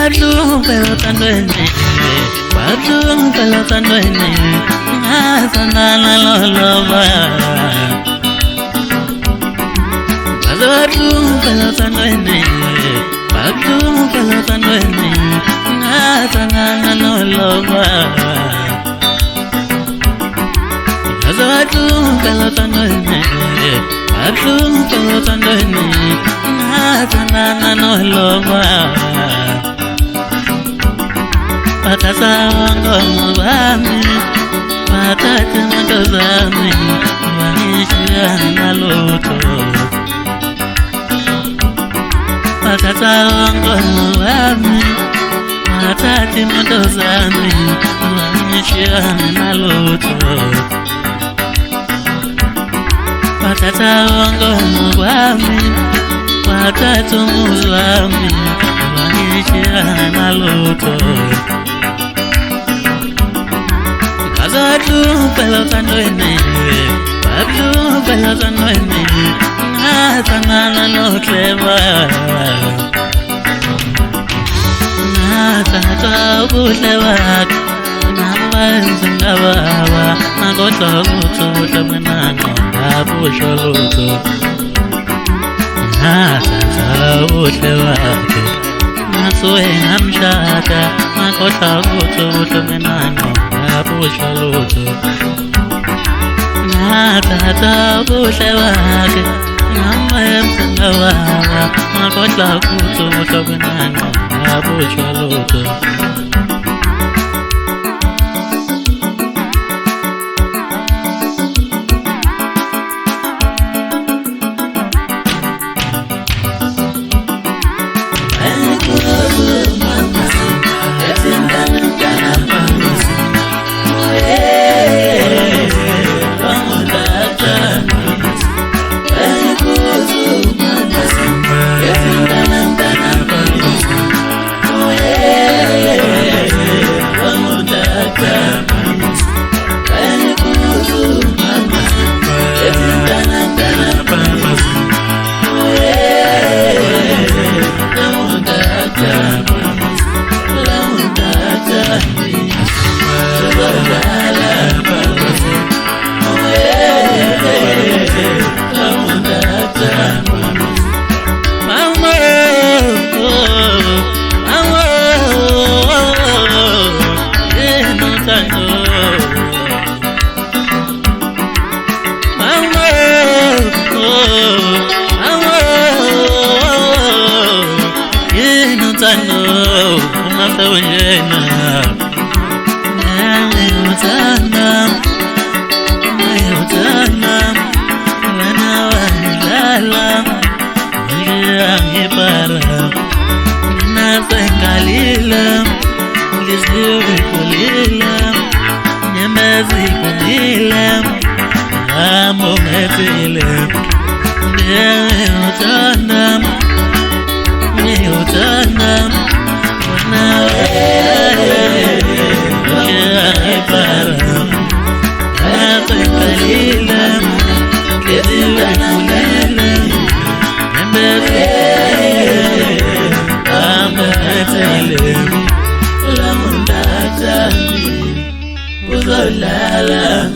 Badlu pelotandwene, badlu pelotandwene, asana loloba. Badlu pelotandwene, badlu pelotandwene, asana loloba. Badlu pelotandwene, badlu pelotandwene, asana loloba. Patasa wango mwami, patata matozami, wanishia na loto. Patasa wango mwami, patata matozami, wanishia na loto. Patasa wango mwami, patata mwami, wanishia na loto. Badlu pelotandwene, badlu pelotandwene, asana no clever. Tata bulewa, namanzingawa, nakota kuto menano, abusholuto. Tata bulewa, nasue namshata, nakota kuto menano. Abusholuto Natata bushewake Namayemsengawa Makotla kuto mutobenano Abusholuto la